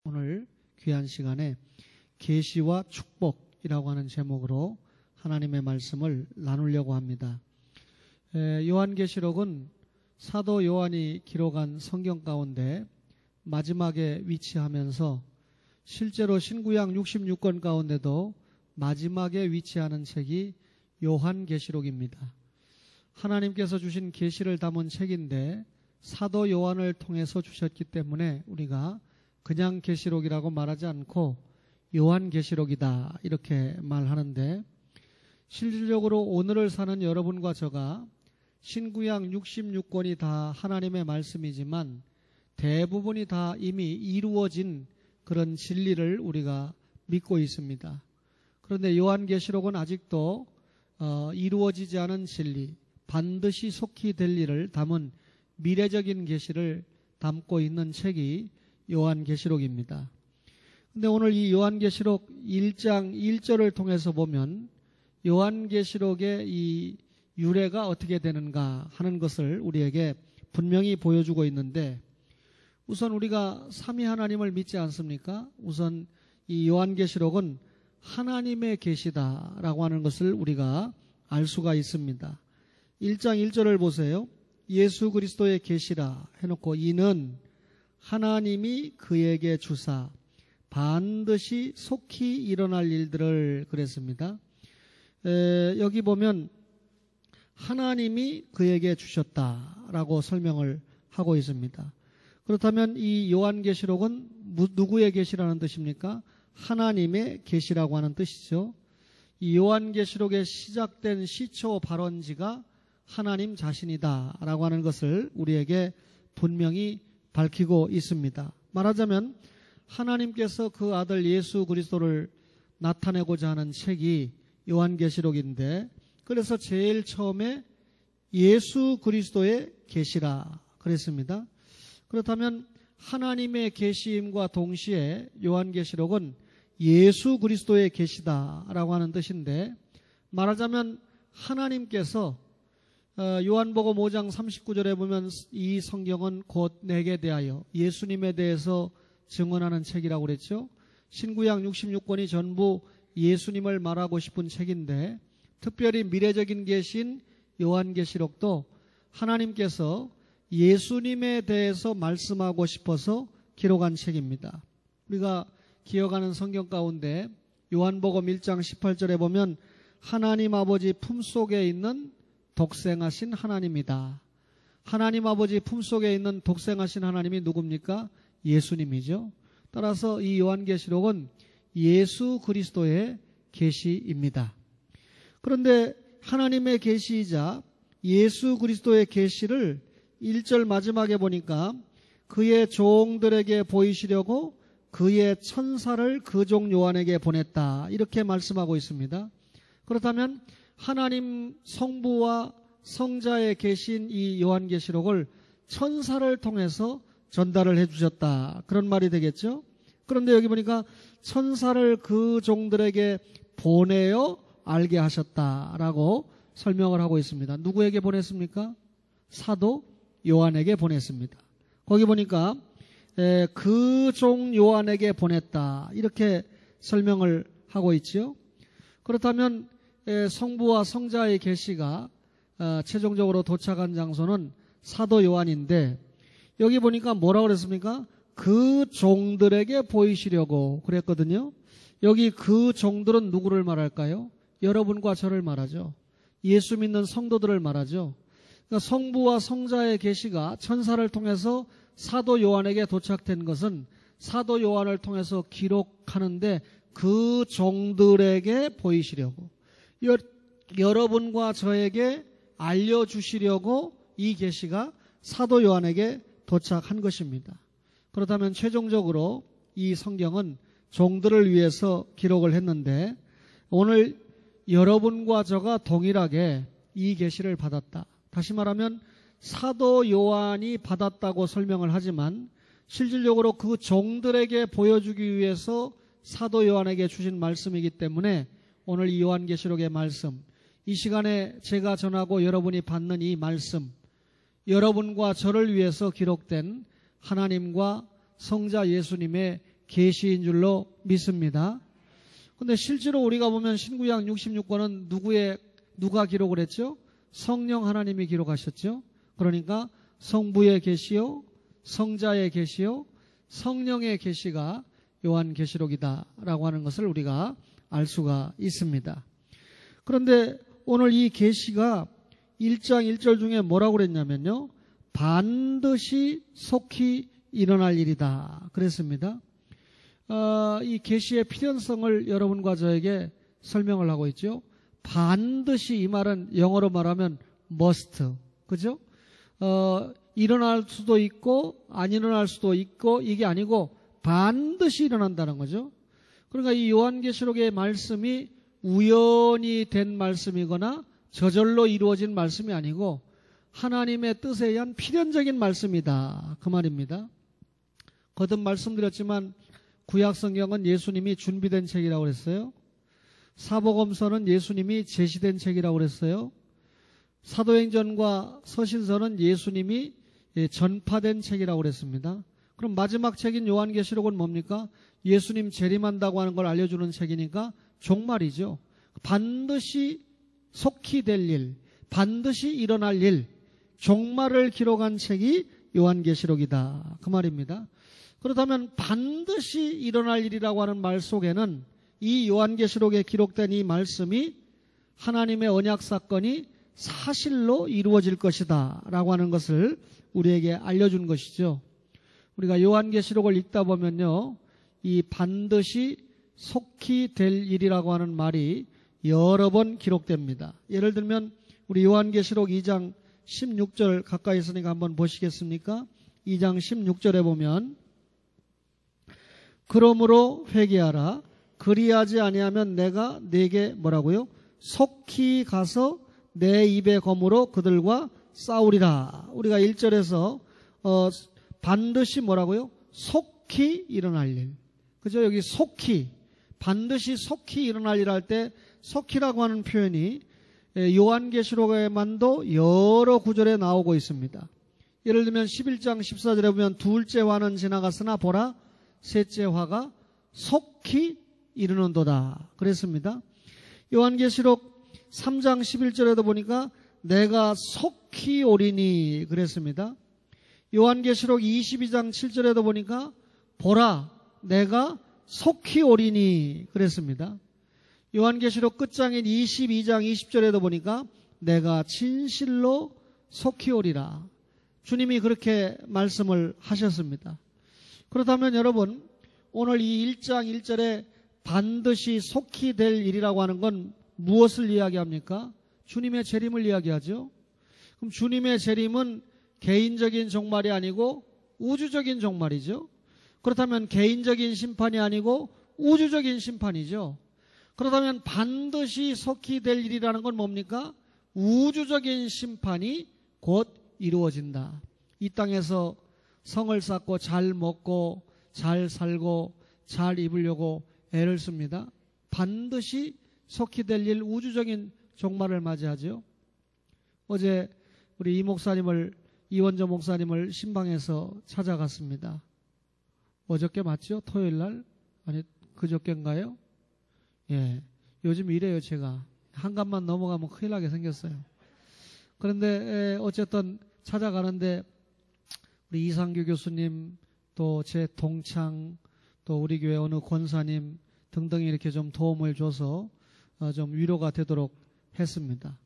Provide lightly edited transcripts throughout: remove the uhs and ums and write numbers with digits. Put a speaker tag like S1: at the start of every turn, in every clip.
S1: 오늘 귀한 시간에 계시와 축복이라고 하는 제목으로 하나님의 말씀을 나누려고 합니다. 요한계시록은 사도 요한이 기록한 성경 가운데 마지막에 위치하면서 실제로 신구약 66권 가운데도 마지막에 위치하는 책이 요한계시록입니다. 하나님께서 주신 계시를 담은 책인데 사도 요한을 통해서 주셨기 때문에 우리가 그냥 계시록이라고 말하지 않고 요한계시록이다 이렇게 말하는데, 실질적으로 오늘을 사는 여러분과 저가 신구약 66권이 다 하나님의 말씀이지만 대부분이 다 이미 이루어진 그런 진리를 우리가 믿고 있습니다. 그런데 요한계시록은 아직도 이루어지지 않은 진리, 반드시 속히 될 일을 담은 미래적인 계시를 담고 있는 책이 요한계시록입니다. 근데 오늘 이 요한계시록 1장 1절을 통해서 보면 요한계시록의 이 유래가 어떻게 되는가 하는 것을 우리에게 분명히 보여주고 있는데, 우선 우리가 삼위 하나님을 믿지 않습니까? 우선 이 요한계시록은 하나님의 계시다라고 하는 것을 우리가 알 수가 있습니다. 1장 1절을 보세요. 예수 그리스도의 계시라 해놓고 이는 하나님이 그에게 주사 반드시 속히 일어날 일들을 그랬습니다. 여기 보면 하나님이 그에게 주셨다라고 설명을 하고 있습니다. 그렇다면 이 요한계시록은 누구의 계시라는 뜻입니까? 하나님의 계시라고 하는 뜻이죠. 이 요한계시록에 시작된 시초 발원지가 하나님 자신이다라고 하는 것을 우리에게 분명히 밝히고 있습니다. 말하자면 하나님께서 그 아들 예수 그리스도를 나타내고자 하는 책이 요한계시록인데, 그래서 제일 처음에 예수 그리스도의 계시라 그랬습니다. 그렇다면 하나님의 계시임과 동시에 요한계시록은 예수 그리스도의 계시다라고 하는 뜻인데, 말하자면 하나님께서 요한복음 5장 39절에 보면 이 성경은 곧 내게 대하여 예수님에 대해서 증언하는 책이라고 그랬죠. 신구약 66권이 전부 예수님을 말하고 싶은 책인데, 특별히 미래적인 계시인 요한계시록도 하나님께서 예수님에 대해서 말씀하고 싶어서 기록한 책입니다. 우리가 기억하는 성경 가운데 요한복음 1장 18절에 보면 하나님 아버지 품속에 있는 독생하신 하나님이다. 하나님 아버지 품속에 있는 독생하신 하나님이 누굽니까? 예수님이죠. 따라서 이 요한계시록은 예수 그리스도의 계시입니다. 그런데 하나님의 계시이자 예수 그리스도의 계시를 1절 마지막에 보니까 그의 종들에게 보이시려고 그의 천사를 그 종 요한에게 보냈다 이렇게 말씀하고 있습니다. 그렇다면 하나님 성부와 성자의 계신 이 요한계시록을 천사를 통해서 전달을 해주셨다 그런 말이 되겠죠. 그런데 여기 보니까 천사를 그 종들에게 보내어 알게 하셨다라고 설명을 하고 있습니다. 누구에게 보냈습니까? 사도 요한에게 보냈습니다. 거기 보니까 그 종 요한에게 보냈다 이렇게 설명을 하고 있지요. 그렇다면 성부와 성자의 계시가 최종적으로 도착한 장소는 사도 요한인데, 여기 보니까 뭐라고 그랬습니까? 그 종들에게 보이시려고 그랬거든요. 여기 그 종들은 누구를 말할까요? 여러분과 저를 말하죠. 예수 믿는 성도들을 말하죠. 그러니까 성부와 성자의 계시가 천사를 통해서 사도 요한에게 도착된 것은 사도 요한을 통해서 기록하는데 그 종들에게 보이시려고, 여러분과 저에게 알려주시려고 이 계시가 사도 요한에게 도착한 것입니다. 그렇다면 최종적으로 이 성경은 종들을 위해서 기록을 했는데, 오늘 여러분과 저가 동일하게 이 계시를 받았다. 다시 말하면 사도 요한이 받았다고 설명을 하지만 실질적으로 그 종들에게 보여주기 위해서 사도 요한에게 주신 말씀이기 때문에 오늘 이 요한계시록의 말씀, 이 시간에 제가 전하고 여러분이 받는 이 말씀, 여러분과 저를 위해서 기록된 하나님과 성자 예수님의 계시인 줄로 믿습니다. 근데 실제로 우리가 보면 신구약 66권은 누가 기록을 했죠? 성령 하나님이 기록하셨죠. 그러니까 성부의 계시요, 성자의 계시요, 성령의 계시가 요한계시록이다라고 하는 것을 우리가 알 수가 있습니다. 그런데 오늘 이 계시가 1장 1절 중에 뭐라고 그랬냐면요. 반드시 속히 일어날 일이다 그랬습니다. 이 계시의 필연성을 여러분과 저에게 설명을 하고 있죠. 반드시, 이 말은 영어로 말하면 must, 그죠? 일어날 수도 있고 안 일어날 수도 있고, 이게 아니고 반드시 일어난다는 거죠. 그러니까 이 요한계시록의 말씀이 우연히 된 말씀이거나 저절로 이루어진 말씀이 아니고 하나님의 뜻에 의한 필연적인 말씀이다 그 말입니다. 거듭 말씀드렸지만 구약 성경은 예수님이 준비된 책이라고 그랬어요. 사복음서는 예수님이 제시된 책이라고 그랬어요. 사도행전과 서신서는 예수님이 전파된 책이라고 그랬습니다. 그럼 마지막 책인 요한계시록은 뭡니까? 예수님 재림한다고 하는 걸 알려주는 책이니까 종말이죠. 반드시 속히 될 일, 반드시 일어날 일, 종말을 기록한 책이 요한계시록이다 그 말입니다. 그렇다면 반드시 일어날 일이라고 하는 말 속에는 이 요한계시록에 기록된 이 말씀이 하나님의 언약 사건이 사실로 이루어질 것이다 라고 하는 것을 우리에게 알려준 것이죠. 우리가 요한계시록을 읽다 보면요, 이 반드시 속히 될 일이라고 하는 말이 여러 번 기록됩니다. 예를 들면 우리 요한계시록 2장 16절 가까이 있으니까 한번 보시겠습니까? 2장 16절에 보면 그러므로 회개하라. 그리하지 아니하면 내가 네게 뭐라고요? 속히 가서 내 입의 검으로 그들과 싸우리라. 우리가 1절에서 반드시 뭐라고요? 속히 일어날 일. 그죠? 여기 속히, 반드시 속히 일어날 일 할 때 속히라고 하는 표현이 요한계시록에만도 여러 구절에 나오고 있습니다. 예를 들면 11장 14절에 보면 둘째 화는 지나갔으나 보라 셋째 화가 속히 이르는도다 그랬습니다. 요한계시록 3장 11절에도 보니까 내가 속히 오리니 그랬습니다. 요한계시록 22장 7절에도 보니까 보라 내가 속히 오리니 그랬습니다. 요한계시록 끝장인 22장 20절에도 보니까 내가 진실로 속히 오리라. 주님이 그렇게 말씀을 하셨습니다. 그렇다면 여러분, 오늘 이 1장 1절에 반드시 속히 될 일이라고 하는 건 무엇을 이야기합니까? 주님의 재림을 이야기하죠. 그럼 주님의 재림은 개인적인 종말이 아니고 우주적인 종말이죠. 그렇다면 개인적인 심판이 아니고 우주적인 심판이죠. 그렇다면 반드시 속히 될 일이라는 건 뭡니까? 우주적인 심판이 곧 이루어진다. 이 땅에서 성을 쌓고 잘 먹고 잘 살고 잘 입으려고 애를 씁니다. 반드시 속히 될 일, 우주적인 종말을 맞이하죠. 어제 우리 이원조 목사님을 신방에서 찾아갔습니다. 어저께 맞죠? 토요일 날? 아니 그저께인가요? 예, 요즘 이래요. 제가 한간만 넘어가면 큰일 나게 생겼어요. 그런데 어쨌든 찾아가는데 우리 이상규 교수님, 또 제 동창, 또 우리 교회 어느 권사님 등등이 이렇게 좀 도움을 줘서 좀 위로가 되도록 했습니다.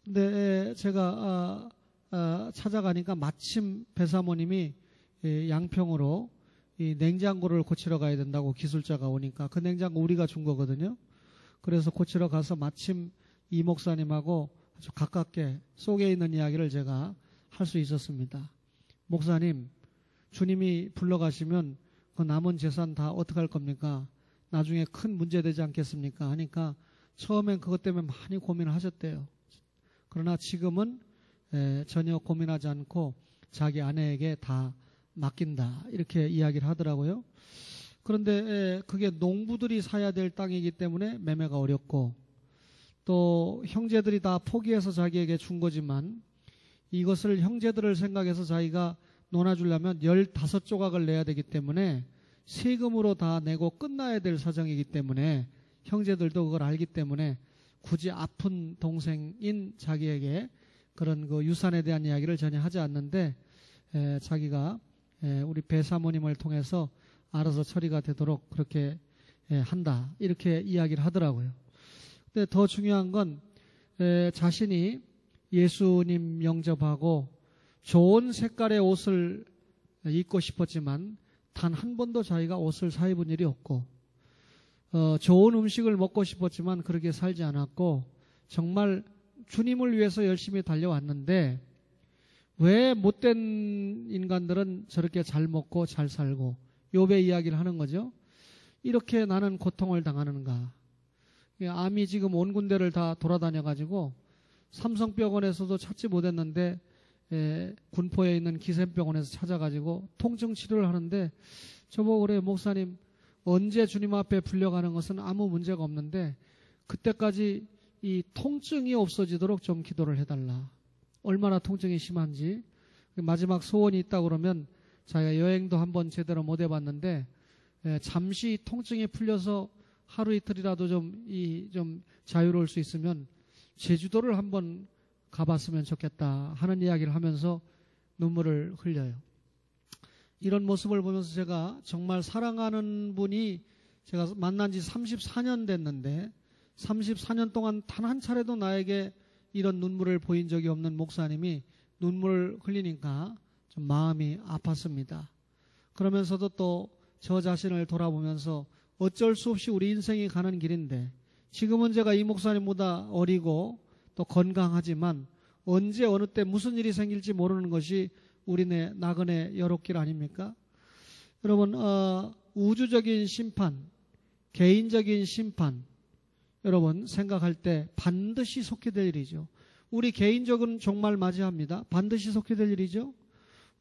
S1: 근데 제가 찾아가니까 마침 배사모님이 양평으로 이 냉장고를 고치러 가야 된다고 기술자가 오니까 그 냉장고 우리가 준 거거든요. 그래서 고치러 가서 마침 이 목사님하고 아주 가깝게 속에 있는 이야기를 제가 할 수 있었습니다. 목사님, 주님이 불러가시면 그 남은 재산 다 어떻게 할 겁니까? 나중에 큰 문제 되지 않겠습니까? 하니까 처음엔 그것 때문에 많이 고민을 하셨대요. 그러나 지금은 전혀 고민하지 않고 자기 아내에게 다 맡긴다 이렇게 이야기를 하더라고요. 그런데 그게 농부들이 사야 될 땅이기 때문에 매매가 어렵고 또 형제들이 다 포기해서 자기에게 준 거지만 이것을 형제들을 생각해서 자기가 논아주려면 15조각을 내야 되기 때문에 세금으로 다 내고 끝나야 될 사정이기 때문에 형제들도 그걸 알기 때문에 굳이 아픈 동생인 자기에게 그런 그 유산에 대한 이야기를 전혀 하지 않는데 자기가 우리 배사모님을 통해서 알아서 처리가 되도록 그렇게 한다 이렇게 이야기를 하더라고요. 근데 더 중요한 건 자신이 예수님 영접하고 좋은 색깔의 옷을 입고 싶었지만 단 한 번도 자기가 옷을 사 입은 일이 없고 좋은 음식을 먹고 싶었지만 그렇게 살지 않았고 정말 주님을 위해서 열심히 달려왔는데 왜 못된 인간들은 저렇게 잘 먹고 잘 살고 욥의 이야기를 하는 거죠. 이렇게 나는 고통을 당하는가. 암이 지금 온 군데를 다 돌아다녀가지고 삼성병원에서도 찾지 못했는데 군포에 있는 기생병원에서 찾아가지고 통증 치료를 하는데 저보고 그래요. 목사님 언제 주님 앞에 불려가는 것은 아무 문제가 없는데 그때까지 이 통증이 없어지도록 좀 기도를 해달라. 얼마나 통증이 심한지. 마지막 소원이 있다 그러면 자기가 여행도 한번 제대로 못 해봤는데 잠시 통증이 풀려서 하루 이틀이라도 좀 자유로울 수 있으면 제주도를 한번 가봤으면 좋겠다 하는 이야기를 하면서 눈물을 흘려요. 이런 모습을 보면서 제가 정말 사랑하는 분이 제가 만난 지 34년 됐는데 34년 동안 단 한 차례도 나에게 이런 눈물을 보인 적이 없는 목사님이 눈물을 흘리니까 좀 마음이 아팠습니다. 그러면서도 또 저 자신을 돌아보면서 어쩔 수 없이 우리 인생이 가는 길인데 지금은 제가 이 목사님보다 어리고 또 건강하지만 언제 어느 때 무슨 일이 생길지 모르는 것이 우리네 나그네 여롭길 아닙니까? 여러분 우주적인 심판, 개인적인 심판 여러분 생각할 때 반드시 속게 될 일이죠. 우리 개인적인 종말 맞이합니다. 반드시 속게 될 일이죠.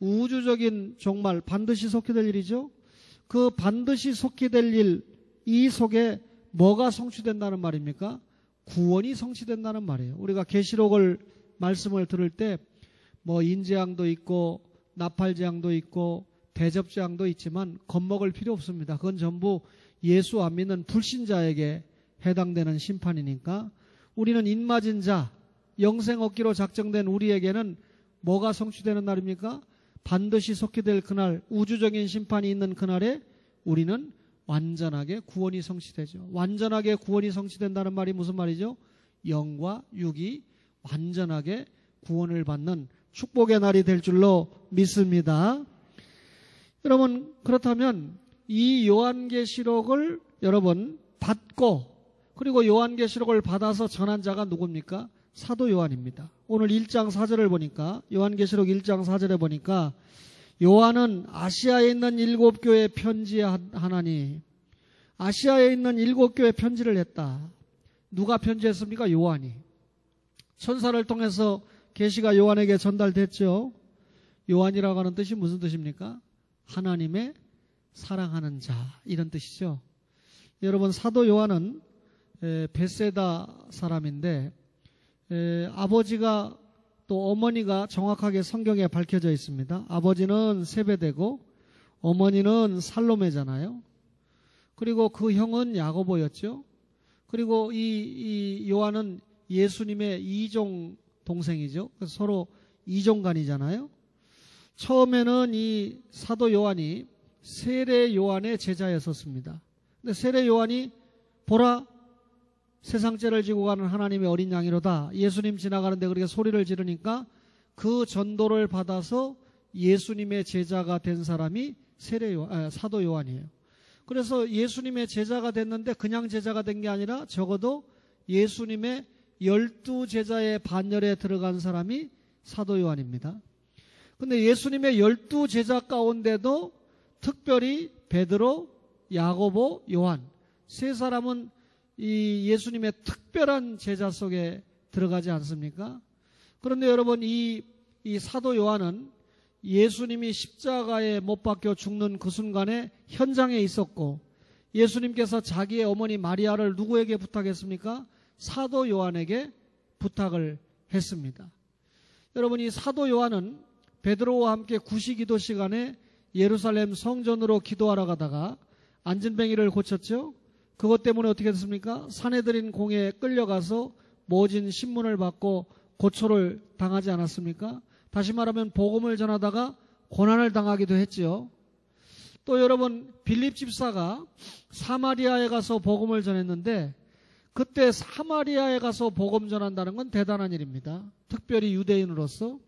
S1: 우주적인 종말 반드시 속게 될 일이죠. 그 반드시 속게 될 일, 이 속에 뭐가 성취된다는 말입니까? 구원이 성취된다는 말이에요. 우리가 계시록을 말씀을 들을 때 뭐 인재앙도 있고 나팔재앙도 있고 대접재앙도 있지만 겁먹을 필요 없습니다. 그건 전부 예수 안 믿는 불신자에게 해당되는 심판이니까 우리는 인맞은 자, 영생 얻기로 작정된 우리에게는 뭐가 성취되는 날입니까? 반드시 속게 될 그날, 우주적인 심판이 있는 그날에 우리는 완전하게 구원이 성취되죠. 완전하게 구원이 성취된다는 말이 무슨 말이죠? 영과 육이 완전하게 구원을 받는 축복의 날이 될 줄로 믿습니다. 여러분 그렇다면 이 요한계시록을 여러분 받고 그리고 요한계시록을 받아서 전한 자가 누굽니까? 사도 요한입니다. 오늘 1장 4절을 보니까 요한계시록 1장 4절에 보니까 요한은 아시아에 있는 7교회 편지하나니 아시아에 있는 7교회 편지를 했다. 누가 편지했습니까? 요한이. 천사를 통해서 계시가 요한에게 전달됐죠. 요한이라고 하는 뜻이 무슨 뜻입니까? 하나님의 사랑하는 자 이런 뜻이죠. 여러분 사도 요한은 벳세다 사람인데 아버지가 또 어머니가 정확하게 성경에 밝혀져 있습니다. 아버지는 세베대고 어머니는 살로메잖아요. 그리고 그 형은 야고보였죠. 그리고 이 요한은 예수님의 이종 동생이죠. 그래서 서로 이종간이잖아요. 처음에는 이 사도 요한이 세례 요한의 제자였었습니다. 근데 세례 요한이 보라 세상 죄를 지고 가는 하나님의 어린 양이로다. 예수님 지나가는데 그렇게 소리를 지르니까 그 전도를 받아서 예수님의 제자가 된 사람이 사도 요한이에요. 그래서 예수님의 제자가 됐는데 그냥 제자가 된 게 아니라 적어도 예수님의 12제자의 반열에 들어간 사람이 사도 요한입니다. 근데 예수님의 12제자 가운데도 특별히 베드로, 야고보, 요한 세 사람은 이 예수님의 특별한 제자 속에 들어가지 않습니까? 그런데 여러분 이 사도 요한은 예수님이 십자가에 못 박혀 죽는 그 순간에 현장에 있었고 예수님께서 자기의 어머니 마리아를 누구에게 부탁했습니까? 사도 요한에게 부탁을 했습니다. 여러분 이 사도 요한은 베드로와 함께 구시기도 시간에 예루살렘 성전으로 기도하러 가다가 안진뱅이를 고쳤죠. 그것 때문에 어떻게 됐습니까? 사내들인 공에 끌려가서 모진 신문을 받고 고초를 당하지 않았습니까? 다시 말하면 복음을 전하다가 고난을 당하기도 했죠. 또 여러분, 빌립 집사가 사마리아에 가서 복음을 전했는데 그때 사마리아에 가서 복음 전한다는 건 대단한 일입니다. 특별히 유대인으로서.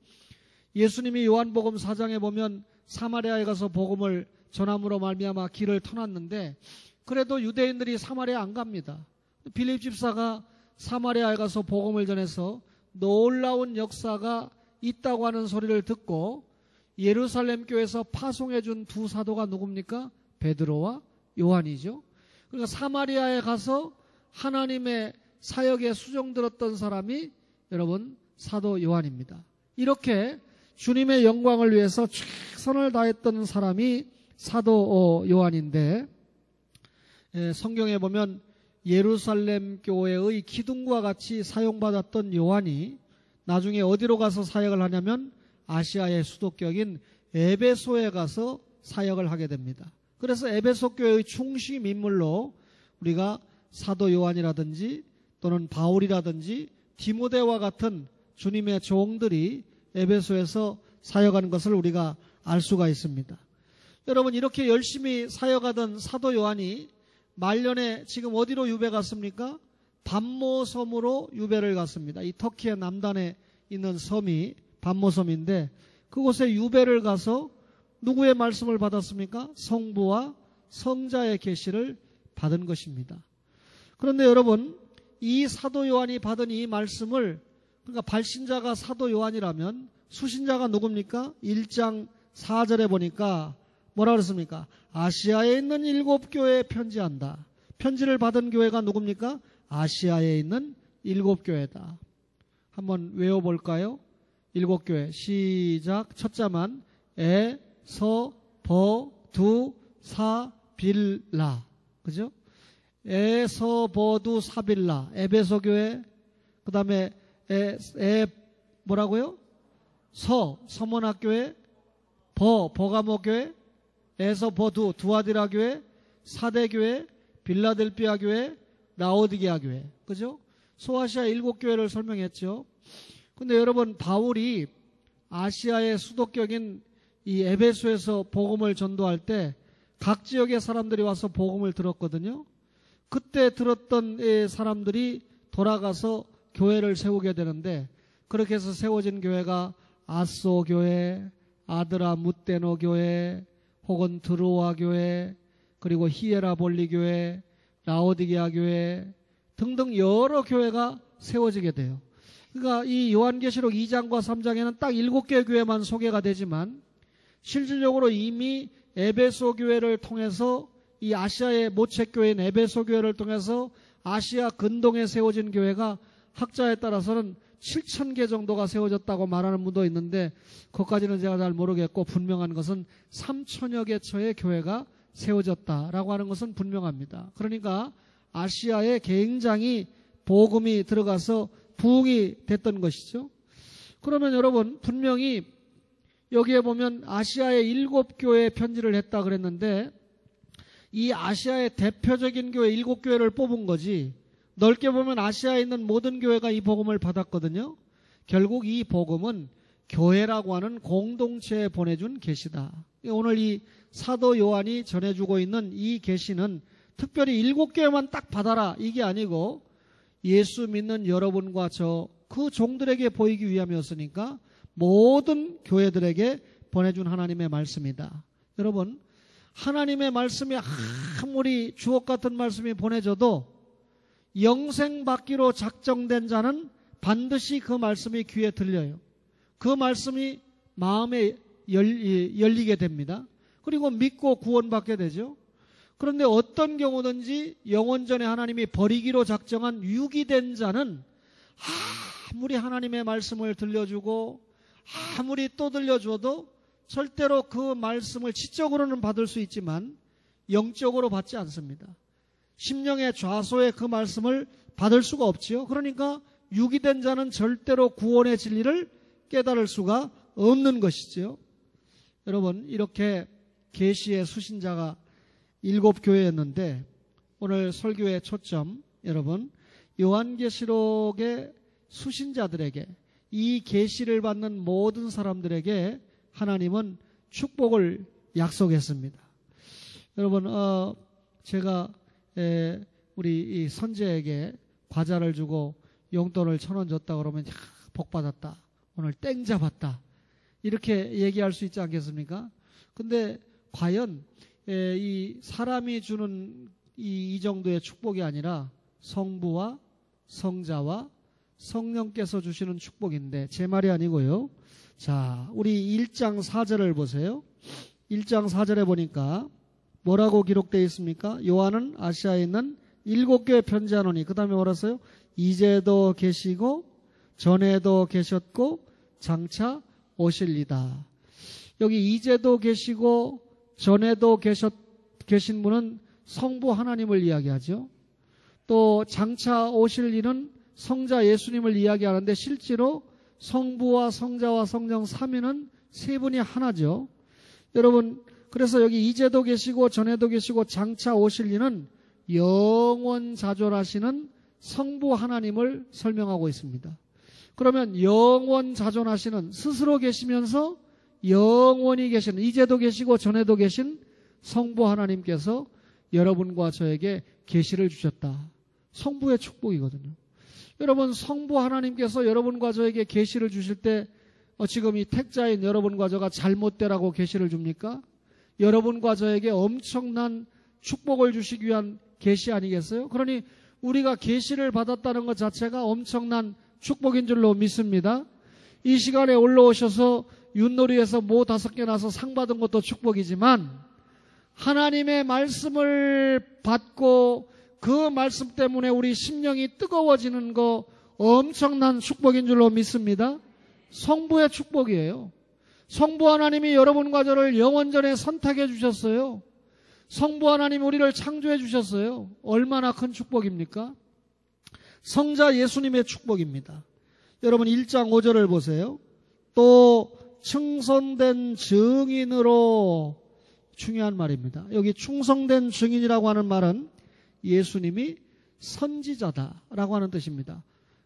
S1: 예수님이 요한복음 4장에 보면 사마리아에 가서 복음을 전함으로 말미암아 길을 터놨는데 그래도 유대인들이 사마리아 안 갑니다. 빌립 집사가 사마리아에 가서 복음을 전해서 놀라운 역사가 있다고 하는 소리를 듣고 예루살렘 교회에서 파송해 준 두 사도가 누굽니까? 베드로와 요한이죠. 그러니까 사마리아에 가서 하나님의 사역에 수종들었던 사람이 여러분 사도 요한입니다. 이렇게 주님의 영광을 위해서 최선을 다했던 사람이 사도 요한인데 성경에 보면 예루살렘 교회의 기둥과 같이 사용받았던 요한이 나중에 어디로 가서 사역을 하냐면 아시아의 수도격인 에베소에 가서 사역을 하게 됩니다. 그래서 에베소 교회의 중심 인물로 우리가 사도 요한이라든지 또는 바울이라든지 디모데와 같은 주님의 종들이 에베소에서 사역하는 것을 우리가 알 수가 있습니다. 여러분, 이렇게 열심히 사역하던 사도 요한이 말년에 지금 어디로 유배 갔습니까? 밤모섬으로 유배를 갔습니다. 이 터키의 남단에 있는 섬이 밤모섬인데 그곳에 유배를 가서 누구의 말씀을 받았습니까? 성부와 성자의 계시를 받은 것입니다. 그런데 여러분, 이 사도 요한이 받은 이 말씀을, 그러니까 발신자가 사도 요한이라면 수신자가 누굽니까? 1장 4절에 보니까 뭐라 그랬습니까? 아시아에 있는 7교회에 편지한다. 편지를 받은 교회가 누굽니까? 아시아에 있는 7교회다. 한번 외워볼까요? 7교회. 시작. 첫 자만 에, 서, 버, 두, 사, 빌라. 그죠? 에, 서, 버, 두, 사, 빌라. 에베소 교회. 그 다음에 뭐라고요? 서, 서문학교회. 버가모 교회. 에서, 버, 두, 두아디라 교회. 사대교회. 빌라델피아 교회. 라오디게아 교회. 그죠? 소아시아 7교회를 설명했죠. 근데 여러분, 바울이 아시아의 수도격인 이 에베소에서 복음을 전도할 때 각 지역의 사람들이 와서 복음을 들었거든요. 그때 들었던 사람들이 돌아가서 교회를 세우게 되는데 그렇게 해서 세워진 교회가 아소 교회, 아드라 무테노 교회, 혹은 드로아 교회, 그리고 히에라볼리 교회, 라오디게아 교회 등등 여러 교회가 세워지게 돼요. 그러니까 이 요한계시록 2장과 3장에는 딱 7개의 교회만 소개가 되지만 실질적으로 이미 에베소 교회를 통해서 이 아시아의 모책교회인 에베소 교회를 통해서 아시아 근동에 세워진 교회가 학자에 따라서는 7,000개 정도가 세워졌다고 말하는 분도 있는데 그것까지는 제가 잘 모르겠고 분명한 것은 3,000여 개처의 교회가 세워졌다라고 하는 것은 분명합니다. 그러니까 아시아에 굉장히 복음이 들어가서 부흥이 됐던 것이죠. 그러면 여러분, 분명히 여기에 보면 아시아의 7교회에 편지를 했다 그랬는데 이 아시아의 대표적인 교회 7교회를 뽑은 거지 넓게 보면 아시아에 있는 모든 교회가 이 복음을 받았거든요. 결국 이 복음은 교회라고 하는 공동체에 보내준 계시다. 오늘 이 사도 요한이 전해주고 있는 이 계시는 특별히 7교회만 딱 받아라 이게 아니고 예수 믿는 여러분과 그 종들에게 보이기 위함이었으니까 모든 교회들에게 보내준 하나님의 말씀이다. 여러분, 하나님의 말씀이 아무리 주옥 같은 말씀이 보내져도 영생 받기로 작정된 자는 반드시 그 말씀이 귀에 들려요. 그 말씀이 마음에 열리게 됩니다. 그리고 믿고 구원받게 되죠. 그런데 어떤 경우든지 영원전에 하나님이 버리기로 작정한 유기된 자는 아무리 하나님의 말씀을 들려주고 아무리 또 들려줘도 절대로 그 말씀을 지적으로는 받을 수 있지만 영적으로 받지 않습니다. 심령의 좌소에 그 말씀을 받을 수가 없지요. 그러니까 유기된 자는 절대로 구원의 진리를 깨달을 수가 없는 것이지요. 여러분, 이렇게 계시의 수신자가 7교회였는데 오늘 설교의 초점 여러분 요한계시록의 수신자들에게 이 계시를 받는 모든 사람들에게 하나님은 축복을 약속했습니다. 여러분 제가 우리 이 선재에게 과자를 주고 용돈을 1,000원 줬다 그러면 복 받았다. 오늘 땡 잡았다. 이렇게 얘기할 수 있지 않겠습니까? 근데 과연 이 사람이 주는 이 정도의 축복이 아니라 성부와 성자와 성령께서 주시는 축복인데 제 말이 아니고요. 자, 우리 1장 4절을 보세요. 1장 4절에 보니까 뭐라고 기록되어 있습니까? 요한은 아시아에 있는 7교회 편지하노니 그 다음에 뭐라 써요? 이제도 계시고 전에도 계셨고 장차 오실리다. 여기 이제도 계시고 전에도 계신 분은 성부 하나님을 이야기하죠. 또 장차 오실 이는 성자 예수님을 이야기하는데 실제로 성부와 성자와 성령 삼위는 세 분이 하나죠. 여러분 그래서 여기 이제도 계시고 전에도 계시고 장차 오실 이는 영원자존하시는 성부 하나님을 설명하고 있습니다. 그러면 영원자존하시는 스스로 계시면서 영원히 계시는 이제도 계시고 전에도 계신 성부 하나님께서 여러분과 저에게 계시를 주셨다. 성부의 축복이거든요. 여러분 성부 하나님께서 여러분과 저에게 계시를 주실 때 지금 이 택자인 여러분과 저가 잘못되라고 계시를 줍니까? 여러분과 저에게 엄청난 축복을 주시기 위한 계시 아니겠어요? 그러니 우리가 계시를 받았다는 것 자체가 엄청난 축복인 줄로 믿습니다. 이 시간에 올라오셔서 윷놀이에서 모 5개 나서 상 받은 것도 축복이지만 하나님의 말씀을 받고 그 말씀 때문에 우리 심령이 뜨거워지는 거 엄청난 축복인 줄로 믿습니다. 성부의 축복이에요. 성부 하나님이 여러분과 저를 영원전에 선택해 주셨어요. 성부 하나님 우리를 창조해 주셨어요. 얼마나 큰 축복입니까? 성자 예수님의 축복입니다. 여러분 1장 5절을 보세요. 또 충성된 증인으로 중요한 말입니다. 여기 충성된 증인이라고 하는 말은 예수님이 선지자다라고 하는 뜻입니다.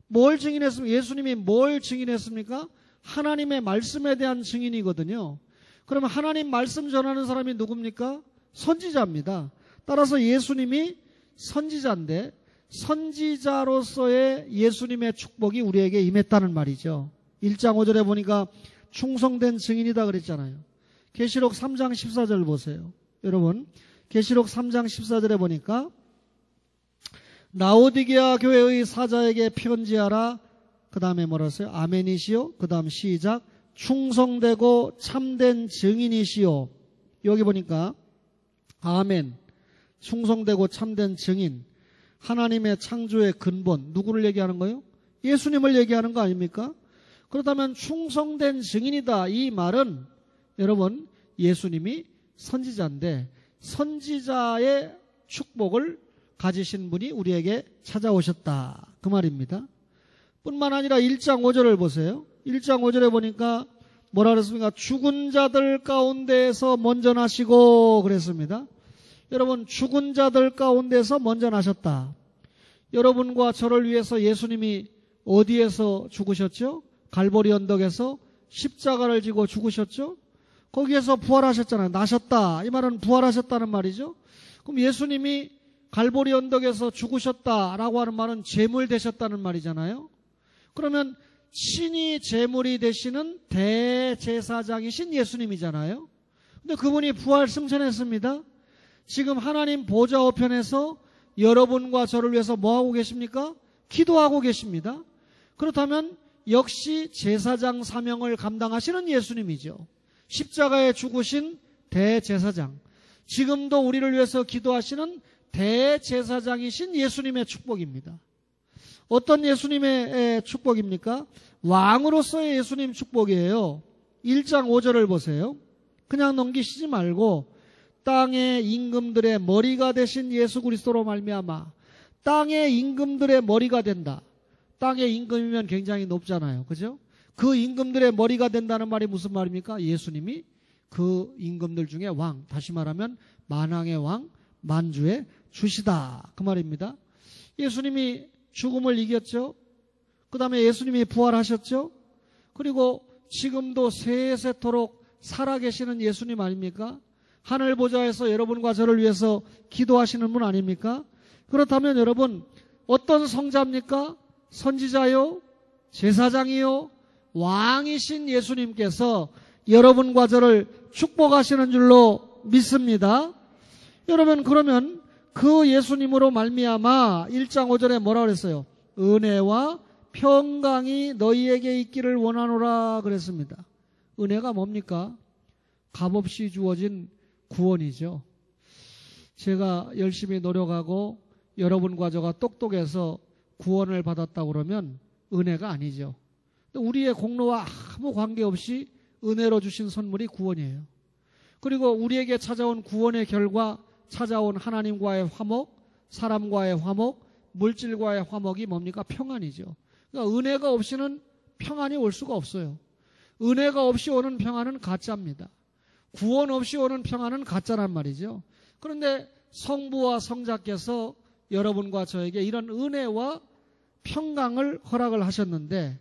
S1: 뭘 증인했습니까? 예수님이 뭘 증인했습니까? 하나님의 말씀에 대한 증인이거든요. 그러면 하나님 말씀 전하는 사람이 누굽니까? 선지자입니다. 따라서 예수님이 선지자인데 선지자로서의 예수님의 축복이 우리에게 임했다는 말이죠. 1장 5절에 보니까 충성된 증인이다 그랬잖아요. 계시록 3장 14절 보세요. 여러분 계시록 3장 14절에 보니까 라오디게아 교회의 사자에게 편지하라. 그 다음에 뭐라 했어요? 아멘이시오. 그 다음 시작. 충성되고 참된 증인이시오. 여기 보니까 아멘. 충성되고 참된 증인. 하나님의 창조의 근본. 누구를 얘기하는 거예요? 예수님을 얘기하는 거 아닙니까? 그렇다면 충성된 증인이다. 이 말은 여러분 예수님이 선지자인데 선지자의 축복을 가지신 분이 우리에게 찾아오셨다. 그 말입니다. 뿐만 아니라 1장 5절을 보세요. 1장 5절에 보니까 뭐라 그랬습니까? 죽은 자들 가운데에서 먼저 나시고 그랬습니다. 여러분 죽은 자들 가운데서 먼저 나셨다. 여러분과 저를 위해서 예수님이 어디에서 죽으셨죠? 갈보리 언덕에서 십자가를 지고 죽으셨죠? 거기에서 부활하셨잖아요. 나셨다. 이 말은 부활하셨다는 말이죠. 그럼 예수님이 갈보리 언덕에서 죽으셨다라고 하는 말은 제물 되셨다는 말이잖아요. 그러면 신이 제물이 되시는 대제사장이신 예수님이잖아요. 근데 그분이 부활 승천했습니다. 지금 하나님 보좌 우편에서 여러분과 저를 위해서 뭐하고 계십니까? 기도하고 계십니다. 그렇다면 역시 제사장 사명을 감당하시는 예수님이죠. 십자가에 죽으신 대제사장. 지금도 우리를 위해서 기도하시는 대제사장이신 예수님의 축복입니다. 어떤 예수님의 축복입니까? 왕으로서의 예수님 축복이에요. 1장 5절을 보세요. 그냥 넘기시지 말고 땅의 임금들의 머리가 되신 예수 그리스도로 말미암아 땅의 임금들의 머리가 된다. 땅의 임금이면 굉장히 높잖아요. 그죠? 그 임금들의 머리가 된다는 말이 무슨 말입니까? 예수님이 그 임금들 중에 왕, 다시 말하면 만왕의 왕, 만주의 주시다. 그 말입니다. 예수님이 죽음을 이겼죠. 그 다음에 예수님이 부활하셨죠. 그리고 지금도 세세토록 살아계시는 예수님 아닙니까? 하늘 보좌에서 여러분과 저를 위해서 기도하시는 분 아닙니까? 그렇다면 여러분, 어떤 성자입니까? 선지자요? 제사장이요? 왕이신 예수님께서 여러분과 저를 축복하시는 줄로 믿습니다. 여러분, 그러면 그 예수님으로 말미암아 1장 5절에 뭐라 그랬어요? 은혜와 평강이 너희에게 있기를 원하노라 그랬습니다. 은혜가 뭡니까? 값없이 주어진 구원이죠. 제가 열심히 노력하고 여러분과 저가 똑똑해서 구원을 받았다고 그러면 은혜가 아니죠. 우리의 공로와 아무 관계없이 은혜로 주신 선물이 구원이에요. 그리고 우리에게 찾아온 구원의 결과 찾아온 하나님과의 화목, 사람과의 화목, 물질과의 화목이 뭡니까? 평안이죠. 그러니까 은혜가 없이는 평안이 올 수가 없어요. 은혜가 없이 오는 평안은 가짜입니다. 구원 없이 오는 평안은 가짜란 말이죠. 그런데 성부와 성자께서 여러분과 저에게 이런 은혜와 평강을 허락을 하셨는데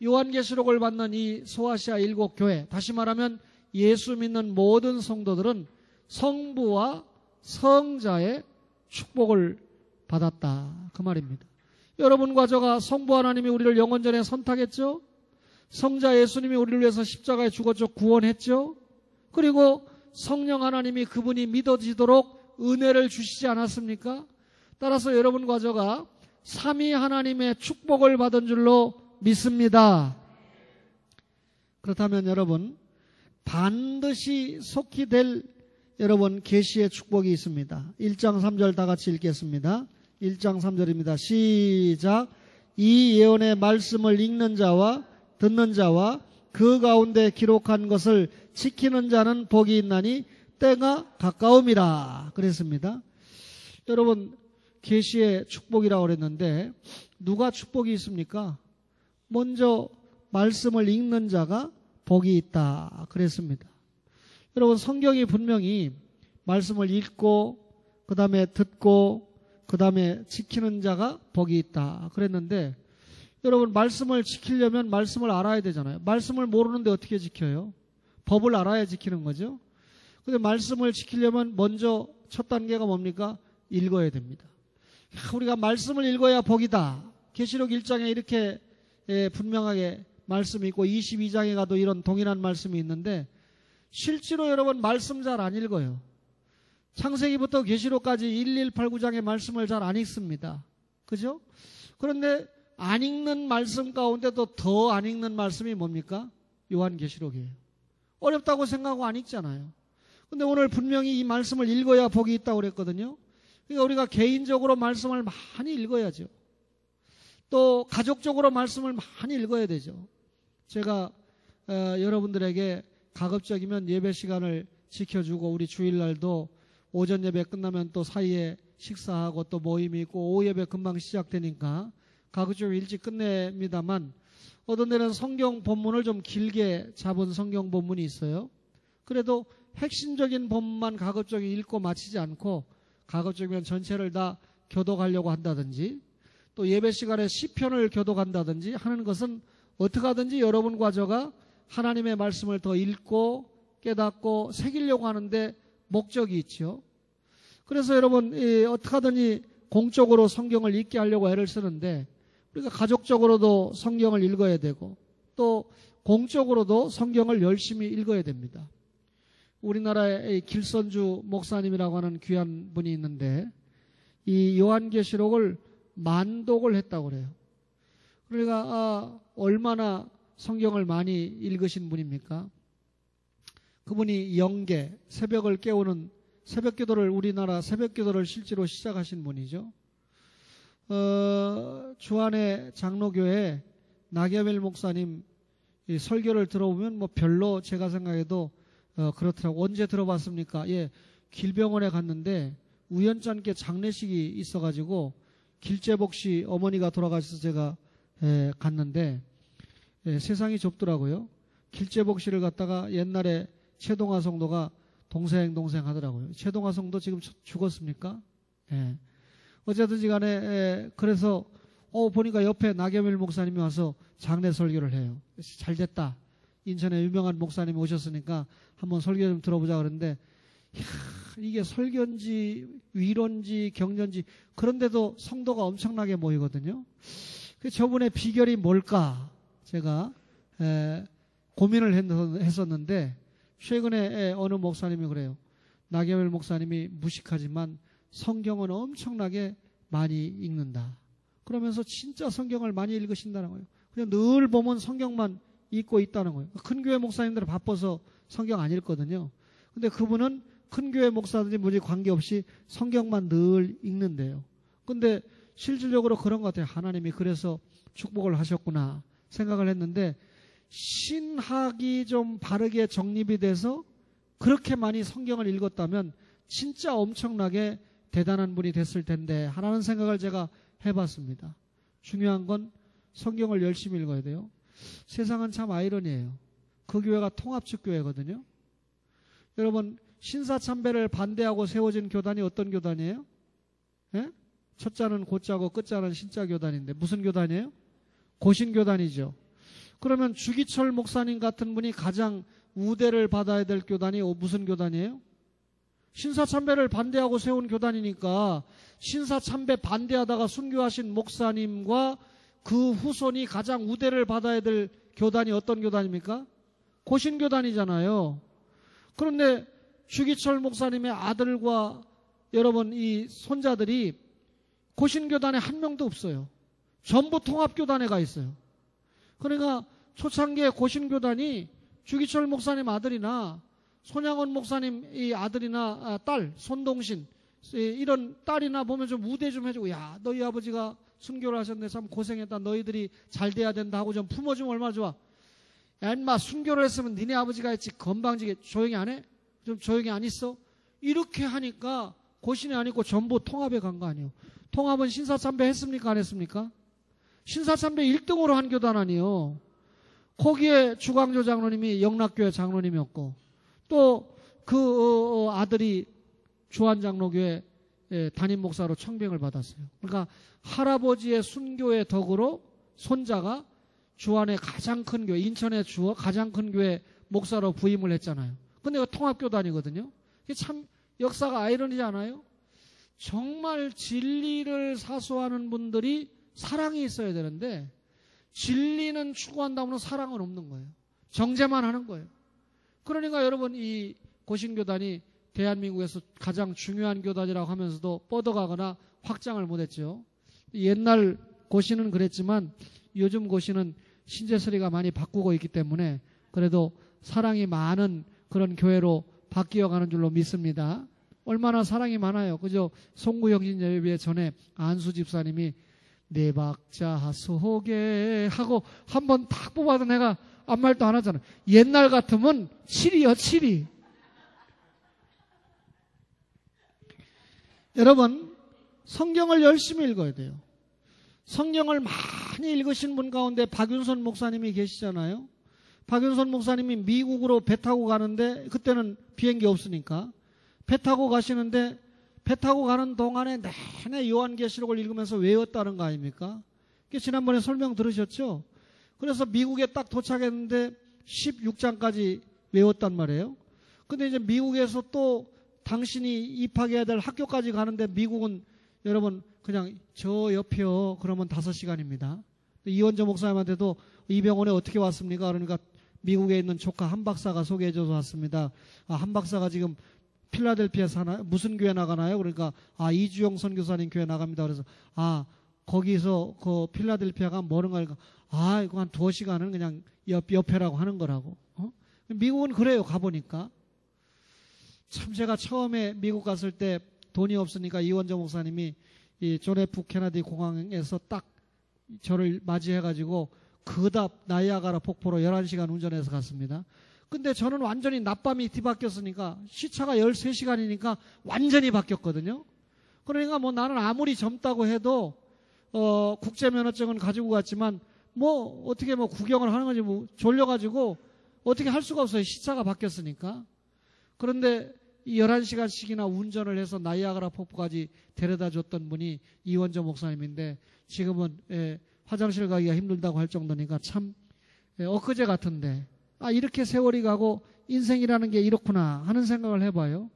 S1: 요한계시록을 받는 이 소아시아 7교회, 다시 말하면 예수 믿는 모든 성도들은 성부와 성자의 축복을 받았다. 그 말입니다. 여러분과 저가 성부 하나님이 우리를 영원전에 선택했죠. 성자 예수님이 우리를 위해서 십자가에 죽었죠. 구원했죠. 그리고 성령 하나님이 그분이 믿어지도록 은혜를 주시지 않았습니까? 따라서 여러분과 저가 삼위 하나님의 축복을 받은 줄로 믿습니다. 그렇다면 여러분, 반드시 속히 될 여러분 계시의 축복이 있습니다. 1장 3절 다 같이 읽겠습니다. 1장 3절입니다. 시작. 이 예언의 말씀을 읽는 자와 듣는 자와 그 가운데 기록한 것을 지키는 자는 복이 있나니 때가 가까움이라 그랬습니다. 여러분, 계시의 축복이라고 그랬는데 누가 축복이 있습니까? 먼저 말씀을 읽는 자가 복이 있다 그랬습니다. 여러분, 성경이 분명히 말씀을 읽고 그 다음에 듣고 그 다음에 지키는 자가 복이 있다 그랬는데 여러분, 말씀을 지키려면 말씀을 알아야 되잖아요. 말씀을 모르는데 어떻게 지켜요? 법을 알아야 지키는 거죠. 근데 말씀을 지키려면 먼저 첫 단계가 뭡니까? 읽어야 됩니다. 우리가 말씀을 읽어야 복이다. 계시록 1장에 이렇게 분명하게 말씀이 있고 22장에 가도 이런 동일한 말씀이 있는데 실제로 여러분 말씀 잘 안 읽어요. 창세기부터 계시록까지 1189장의 말씀을 잘 안 읽습니다. 그죠? 그런데 안 읽는 말씀 가운데도 더 안 읽는 말씀이 뭡니까? 요한계시록이에요. 어렵다고 생각하고 안 읽잖아요. 근데 오늘 분명히 이 말씀을 읽어야 복이 있다고 그랬거든요. 그러니까 우리가 개인적으로 말씀을 많이 읽어야죠. 또 가족적으로 말씀을 많이 읽어야 되죠. 제가 여러분들에게 가급적이면 예배 시간을 지켜주고 우리 주일날도 오전 예배 끝나면 또 사이에 식사하고 또 모임이 있고 오후 예배 금방 시작되니까 가급적 일찍 끝냅니다만 어떤 데는 성경 본문을 좀 길게 잡은 성경 본문이 있어요. 그래도 핵심적인 본문만 가급적이 읽고 마치지 않고 가급적이면 전체를 다 교독하려고 한다든지 또 예배 시간에 시편을 교독한다든지 하는 것은 어떻게 하든지 여러분과 저가 하나님의 말씀을 더 읽고 깨닫고 새기려고 하는데 목적이 있죠. 그래서 여러분 어떻게 하든지 공적으로 성경을 읽게 하려고 애를 쓰는데 우리가 가족적으로도 성경을 읽어야 되고 또 공적으로도 성경을 열심히 읽어야 됩니다. 우리나라의 길선주 목사님이라고 하는 귀한 분이 있는데 이 요한계시록을 만독을 했다고 그래요. 그러니까 얼마나 성경을 많이 읽으신 분입니까? 그분이 영계, 새벽을 깨우는 새벽기도를 우리나라 새벽기도를 실제로 시작하신 분이죠. 주안의 장로교회 나겸일 목사님 이 설교를 들어보면 뭐 별로 제가 생각해도 그렇더라고. 언제 들어봤습니까? 예, 길병원에 갔는데 우연찮게 장례식이 있어가지고 길재복 씨 어머니가 돌아가셔서 제가 갔는데 세상이 좁더라고요. 길재복 씨를 갖다가 옛날에 최동화 성도가 동생 하더라고요. 최동화 성도 지금 죽었습니까? 예. 어쨌든지 간에 그래서 보니까 옆에 나겸일 목사님이 와서 장례 설교를 해요. 잘 됐다. 인천에 유명한 목사님이 오셨으니까 한번 설교 좀 들어보자 그러는데 이게 설교인지 위로인지 격려인지 그런데도 성도가 엄청나게 모이거든요. 저분의 비결이 뭘까 제가 고민을 했었는데 최근에 어느 목사님이 그래요. 나겸일 목사님이 무식하지만 성경은 엄청나게 많이 읽는다. 그러면서 진짜 성경을 많이 읽으신다는 거예요. 그냥 늘 보면 성경만 읽고 있다는 거예요. 큰 교회 목사님들은 바빠서 성경 안 읽거든요. 근데 그분은 큰 교회 목사든지 뭐지 관계없이 성경만 늘 읽는데요. 근데 실질적으로 그런 것 같아요. 하나님이 그래서 축복을 하셨구나 생각을 했는데 신학이 좀 바르게 정립이 돼서 그렇게 많이 성경을 읽었다면 진짜 엄청나게 대단한 분이 됐을 텐데 하라는 생각을 제가 해봤습니다. 중요한 건 성경을 열심히 읽어야 돼요. 세상은 참 아이러니해요. 그 교회가 통합측 교회거든요. 여러분 신사참배를 반대하고 세워진 교단이 어떤 교단이에요? 예? 첫 자는 고자고 끝 자는 신자 교단인데 무슨 교단이에요? 고신교단이죠. 그러면 주기철 목사님 같은 분이 가장 우대를 받아야 될 교단이 무슨 교단이에요? 신사참배를 반대하고 세운 교단이니까 신사참배 반대하다가 순교하신 목사님과 그 후손이 가장 우대를 받아야 될 교단이 어떤 교단입니까? 고신교단이잖아요. 그런데 주기철 목사님의 아들과 여러분 이 손자들이 고신교단에 한 명도 없어요. 전부 통합교단에 가 있어요. 그러니까 초창기에 고신교단이 주기철 목사님 아들이나 손양원 목사님 이 아들이나 딸, 손동신 이런 딸이나 보면 좀 우대 좀 해주고 야 너희 아버지가 순교를 하셨네 참 고생했다 너희들이 잘 돼야 된다 하고 좀 품어주면 얼마나 좋아. 야 인마 순교를 했으면 니네 아버지가 했지 건방지게 조용히 안 해? 좀 조용히 안 있어? 이렇게 하니까 고신이 아니고 전부 통합에 간 거 아니에요. 통합은 신사참배 했습니까 안 했습니까? 신사참배 1등으로 한 교단 아니에요. 거기에 주광조 장로님이 영락교회 장로님이었고 또 그 아들이 주한장로교회 담임 목사로 청빙을 받았어요. 그러니까 할아버지의 순교의 덕으로 손자가 주안의 가장 큰 교회, 인천의 가장 큰 교회 목사로 부임을 했잖아요. 근데 그 통합교단이거든요. 이게 참 역사가 아이러니지 않아요? 정말 진리를 사수하는 분들이 사랑이 있어야 되는데 진리는 추구한다면 사랑은 없는 거예요. 정죄만 하는 거예요. 그러니까 여러분 이 고신교단이 대한민국에서 가장 중요한 교단이라고 하면서도 뻗어가거나 확장을 못했죠. 옛날 고신은 그랬지만 요즘 고신은 신재설이가 많이 바꾸고 있기 때문에 그래도 사랑이 많은 그런 교회로 바뀌어가는 줄로 믿습니다. 얼마나 사랑이 많아요. 그죠? 송구영신 예배 전에 안수 집사님이 네 박자 속에 하고 한 번 딱 뽑아도 내가 아무 말도 안 하잖아. 옛날 같으면 7이요 7이. 여러분 성경을 열심히 읽어야 돼요. 성경을 많이 읽으신 분 가운데 박윤선 목사님이 계시잖아요. 박윤선 목사님이 미국으로 배 타고 가는데 그때는 비행기 없으니까 배 타고 가시는데 배 타고 가는 동안에 내내 요한계시록을 읽으면서 외웠다는 거 아닙니까? 지난번에 설명 들으셨죠? 그래서 미국에 딱 도착했는데 16장까지 외웠단 말이에요. 근데 이제 미국에서 또 당신이 입학해야 될 학교까지 가는데 미국은 여러분 그냥 저 옆이요. 그러면 5시간입니다. 이원정 목사님한테도 이병원에 어떻게 왔습니까? 그러니까 미국에 있는 조카 한 박사가 소개해줘서 왔습니다. 한 박사가 지금 필라델피아 사나요? 무슨 교회 나가나요? 그러니까 이주영 선교사님 교회 나갑니다. 그래서 거기서 그 필라델피아가 뭐는가 하니까 이거 한 2시간은 그냥 옆에라고 하는 거라고. 미국은 그래요. 가보니까. 참 제가 처음에 미국 갔을 때 돈이 없으니까 이원정 목사님이 이 존 F 케네디 공항에서 딱 저를 맞이해가지고 그답 나이아가라 폭포로 11시간 운전해서 갔습니다. 근데 저는 완전히 낮밤이 뒤바뀌었으니까 시차가 13시간이니까 완전히 바뀌었거든요. 그러니까 뭐 나는 아무리 젊다고 해도 국제면허증은 가지고 갔지만 뭐 어떻게 뭐 구경을 하는 건지 뭐 졸려가지고 어떻게 할 수가 없어요. 시차가 바뀌었으니까. 그런데 이 11시간씩이나 운전을 해서 나이아가라 폭포까지 데려다 줬던 분이 이원조 목사님인데 지금은 화장실 가기가 힘들다고 할 정도니까 참 엊그제 같은데 이렇게 세월이 가고 인생이라는 게 이렇구나 하는 생각을 해봐요.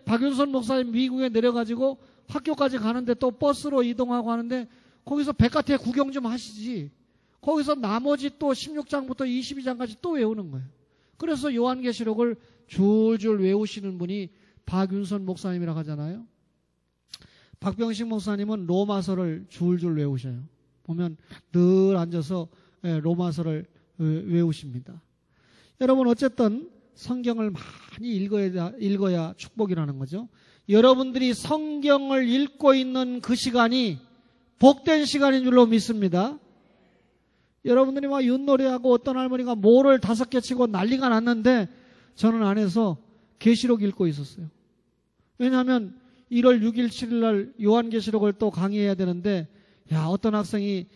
S1: 박윤선 목사님 미국에 내려가지고 학교까지 가는데 또 버스로 이동하고 하는데 거기서 백화태 구경 좀 하시지. 거기서 나머지 또 16장부터 22장까지 또 외우는 거예요. 그래서 요한계시록을 줄줄 외우시는 분이 박윤선 목사님이라고 하잖아요. 박병식 목사님은 로마서를 줄줄 외우셔요. 보면 늘 앉아서 로마서를 외우십니다. 여러분 어쨌든 성경을 많이 읽어야 축복이라는 거죠. 여러분들이 성경을 읽고 있는 그 시간이 복된 시간인 줄로 믿습니다. 여러분들이 막 윷놀이하고 어떤 할머니가 모를 5개 치고 난리가 났는데 저는 안에서 계시록 읽고 있었어요. 왜냐하면 1월 6일 7일 날 요한계시록을 또 강의해야 되는데 어떤 학생이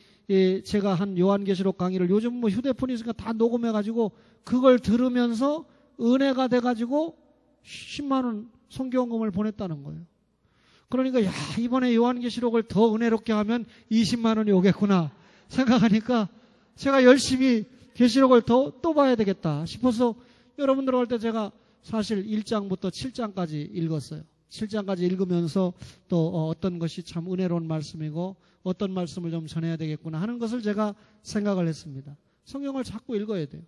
S1: 제가 한 요한계시록 강의를 요즘 뭐 휴대폰이 있으니까 다 녹음해가지고 그걸 들으면서 은혜가 돼가지고 10만 원 성경금을 보냈다는 거예요. 그러니까 이번에 요한계시록을 더 은혜롭게 하면 20만 원이 오겠구나 생각하니까 제가 열심히 계시록을 또 봐야 되겠다 싶어서 여러분들 올 때 제가 사실 1장부터 7장까지 읽었어요. 7장까지 읽으면서 또 어떤 것이 참 은혜로운 말씀이고 어떤 말씀을 좀 전해야 되겠구나 하는 것을 제가 생각을 했습니다. 성경을 자꾸 읽어야 돼요.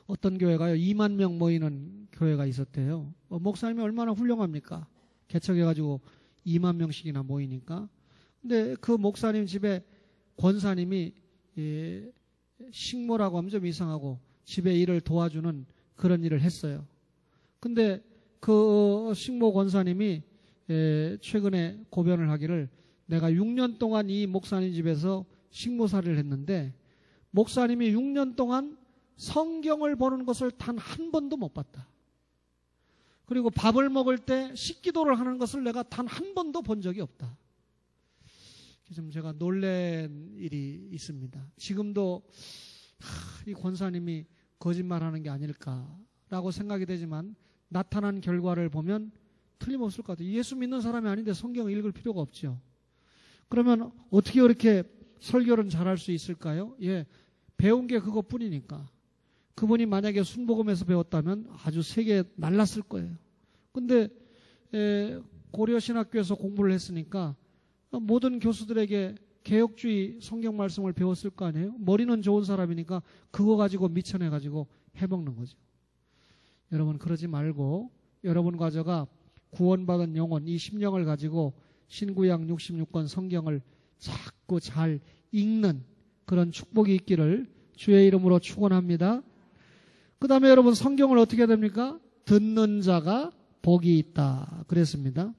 S1: 어떤 교회가요 2만 명 모이는 교회가 있었대요. 목사님이 얼마나 훌륭합니까? 개척해가지고 2만 명씩이나 모이니까. 근데 그 목사님 집에 권사님이 식모라고 하면 좀 이상하고 집에 일을 도와주는 그런 일을 했어요. 근데 그 식모 권사님이 최근에 고변을 하기를 내가 6년 동안 이 목사님 집에서 식모살이를 했는데 목사님이 6년 동안 성경을 보는 것을 단 한 번도 못 봤다. 그리고 밥을 먹을 때 식기도를 하는 것을 내가 단 한 번도 본 적이 없다. 좀 제가 놀란 일이 있습니다. 지금도 이 권사님이 거짓말하는 게 아닐까라고 생각이 되지만 나타난 결과를 보면 틀림없을 것 같아요. 예수 믿는 사람이 아닌데 성경을 읽을 필요가 없죠. 그러면 어떻게 그렇게 설교를 잘할 수 있을까요? 배운 게 그것뿐이니까. 그분이 만약에 순복음에서 배웠다면 아주 세계에 날랐을 거예요. 근데 고려신학교에서 공부를 했으니까 모든 교수들에게 개혁주의 성경 말씀을 배웠을 거 아니에요? 머리는 좋은 사람이니까 그거 가지고 미쳐내가지고 해먹는 거죠. 여러분 그러지 말고 여러분 과저가 구원받은 영혼 이 심령을 가지고 신구약 66권 성경을 자꾸 잘 읽는 그런 축복이 있기를 주의 이름으로 축원합니다. 그 다음에 여러분 성경을 어떻게 해야 됩니까? 듣는 자가 복이 있다 그랬습니다.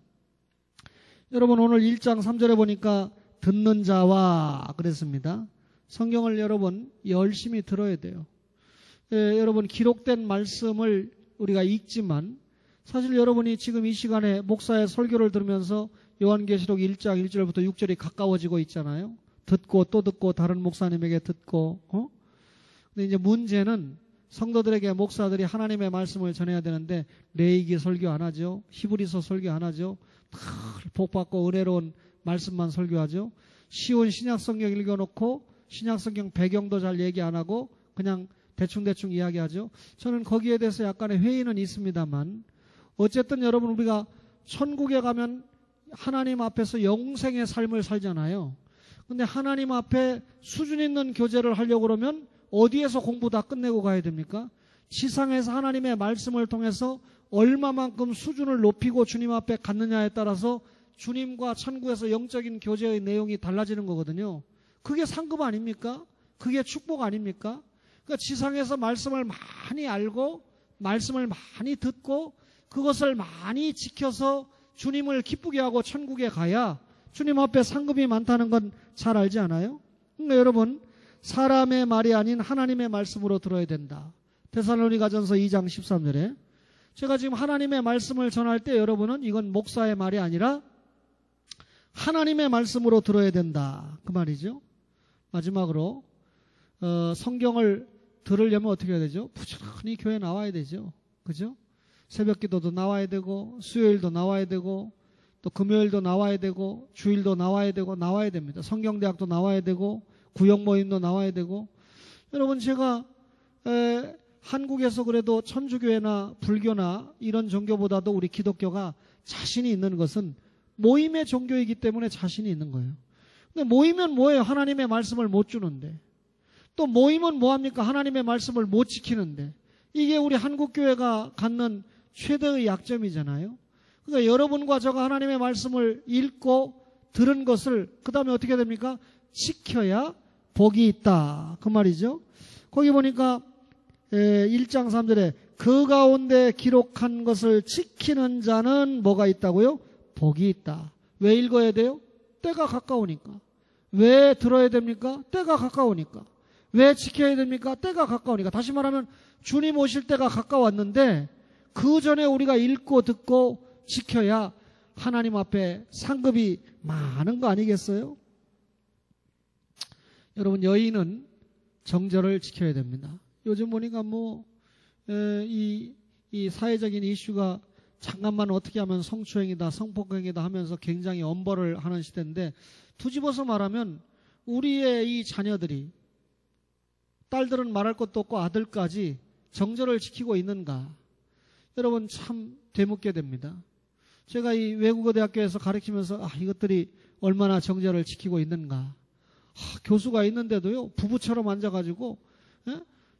S1: 여러분 오늘 1장 3절에 보니까 듣는 자와 그랬습니다. 성경을 여러분 열심히 들어야 돼요. 여러분 기록된 말씀을 우리가 읽지만 사실 여러분이 지금 이 시간에 목사의 설교를 들으면서 요한계시록 1장 1절부터 6절이 가까워지고 있잖아요. 듣고 또 듣고 다른 목사님에게 듣고 근데 이제 문제는 성도들에게 목사들이 하나님의 말씀을 전해야 되는데 레위기 설교 안 하죠. 히브리서 설교 안 하죠. 복받고 은혜로운 말씀만 설교하죠. 쉬운 신약성경 읽어놓고 신약성경 배경도 잘 얘기 안 하고 그냥 대충대충 이야기하죠. 저는 거기에 대해서 약간의 회의는 있습니다만 어쨌든 여러분 우리가 천국에 가면 하나님 앞에서 영생의 삶을 살잖아요. 근데 하나님 앞에 수준 있는 교제를 하려고 그러면 어디에서 공부 다 끝내고 가야 됩니까? 지상에서 하나님의 말씀을 통해서 얼마만큼 수준을 높이고 주님 앞에 갔느냐에 따라서 주님과 천국에서 영적인 교제의 내용이 달라지는 거거든요. 그게 상급 아닙니까? 그게 축복 아닙니까? 그러니까 지상에서 말씀을 많이 알고 말씀을 많이 듣고 그것을 많이 지켜서 주님을 기쁘게 하고 천국에 가야 주님 앞에 상급이 많다는 건 잘 알지 않아요? 그러니까 여러분 사람의 말이 아닌 하나님의 말씀으로 들어야 된다. 데살로니가전서 2장 13절에 제가 지금 하나님의 말씀을 전할 때 여러분은 이건 목사의 말이 아니라 하나님의 말씀으로 들어야 된다. 그 말이죠. 마지막으로 성경을 들으려면 어떻게 해야 되죠? 부지런히 교회 나와야 되죠. 그죠? 새벽 기도도 나와야 되고, 수요일도 나와야 되고, 또 금요일도 나와야 되고, 주일도 나와야 되고, 나와야 됩니다. 성경대학도 나와야 되고, 구역 모임도 나와야 되고. 여러분, 제가 한국에서 그래도 천주교회나 불교나 이런 종교보다도 우리 기독교가 자신이 있는 것은 모임의 종교이기 때문에 자신이 있는 거예요. 근데 모이면 뭐예요? 하나님의 말씀을 못 주는데. 또 모임은 뭐합니까? 하나님의 말씀을 못 지키는데. 이게 우리 한국교회가 갖는 최대의 약점이잖아요. 그러니까 여러분과 저가 하나님의 말씀을 읽고 들은 것을 그 다음에 어떻게 됩니까? 지켜야 복이 있다. 그 말이죠. 거기 보니까 1장 3절에 그 가운데 기록한 것을 지키는 자는 뭐가 있다고요? 복이 있다. 왜 읽어야 돼요? 때가 가까우니까. 왜 들어야 됩니까? 때가 가까우니까. 왜 지켜야 됩니까? 때가 가까우니까. 다시 말하면 주님 오실 때가 가까웠는데 그 전에 우리가 읽고 듣고 지켜야 하나님 앞에 상급이 많은 거 아니겠어요? 여러분, 여인은 정절을 지켜야 됩니다. 요즘 보니까 이 사회적인 이슈가 잠깐만 어떻게 하면 성추행이다, 성폭행이다 하면서 굉장히 엄벌을 하는 시대인데, 뒤집어서 말하면 우리의 이 자녀들이, 딸들은 말할 것도 없고 아들까지 정절을 지키고 있는가? 여러분, 참 되묻게 됩니다. 제가 이 외국어 대학교에서 가르치면서 이것들이 얼마나 정절을 지키고 있는가? 교수가 있는데도요, 부부처럼 앉아가지고,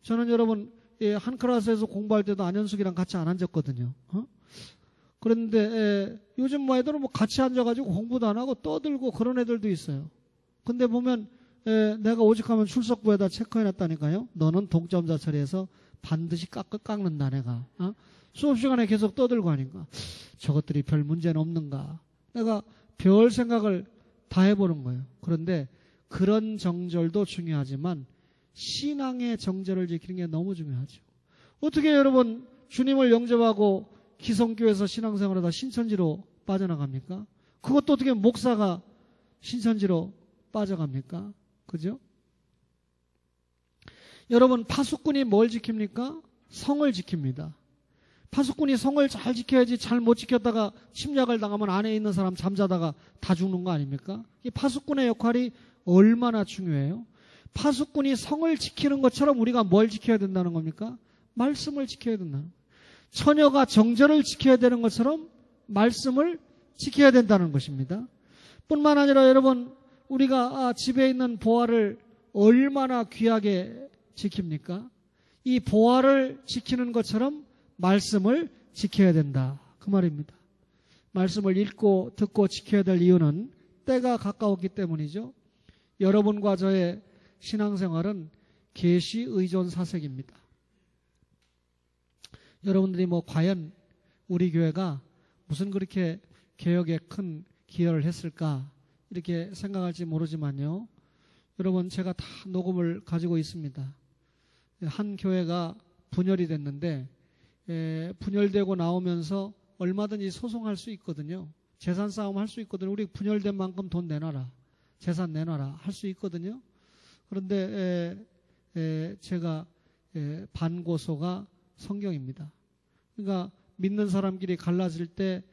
S1: 저는 여러분, 한 클래스에서 공부할 때도 안현숙이랑 같이 안 앉았거든요. 그런데 요즘 애들은 같이 앉아가지고 공부도 안 하고 떠들고 그런 애들도 있어요. 근데 보면 내가 오직하면 출석부에다 체크해놨다니까요. 너는 동점자 처리해서 반드시 깎는다 내가. 수업 시간에 계속 떠들고 하니까 저것들이 별 문제는 없는가. 내가 별 생각을 다 해보는 거예요. 그런데 그런 정절도 중요하지만 신앙의 정절을 지키는 게 너무 중요하죠. 어떻게 여러분 주님을 영접하고 기성교에서 신앙생활하다 신천지로 빠져나갑니까? 그것도 어떻게 목사가 신천지로 빠져갑니까? 그죠? 여러분, 파수꾼이 뭘 지킵니까? 성을 지킵니다. 파수꾼이 성을 잘 지켜야지 잘 못 지켰다가 침략을 당하면 안에 있는 사람 잠자다가 다 죽는 거 아닙니까? 이 파수꾼의 역할이 얼마나 중요해요? 파수꾼이 성을 지키는 것처럼 우리가 뭘 지켜야 된다는 겁니까? 말씀을 지켜야 된다는 거예요. 처녀가 정절을 지켜야 되는 것처럼 말씀을 지켜야 된다는 것입니다. 뿐만 아니라 여러분, 우리가 집에 있는 보화를 얼마나 귀하게 지킵니까? 이 보화를 지키는 것처럼 말씀을 지켜야 된다. 그 말입니다. 말씀을 읽고 듣고 지켜야 될 이유는 때가 가까웠기 때문이죠. 여러분과 저의 신앙생활은 계시 의존 사색입니다. 여러분들이 과연 우리 교회가 무슨 그렇게 개혁에 큰 기여를 했을까 이렇게 생각할지 모르지만요. 여러분, 제가 다 녹음을 가지고 있습니다. 한 교회가 분열이 됐는데 분열되고 나오면서 얼마든지 소송할 수 있거든요. 재산 싸움 할 수 있거든요. 우리 분열된 만큼 돈 내놔라. 재산 내놔라. 할 수 있거든요. 그런데 제가 반고소가 성경입니다. 그러니까 믿는 사람끼리 갈라질 때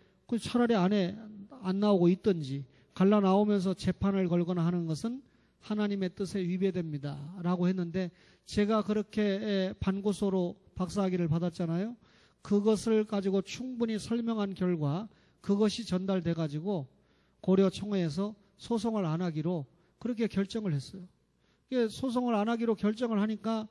S1: 차라리 안에 안 나오고 있든지 갈라 나오면서 재판을 걸거나 하는 것은 하나님의 뜻에 위배됩니다. 라고 했는데 제가 그렇게 반고소로 박사학위를 받았잖아요. 그것을 가지고 충분히 설명한 결과 그것이 전달돼 가지고 고려총회에서 소송을 안 하기로 그렇게 결정을 했어요. 소송을 안 하기로 결정을 하니까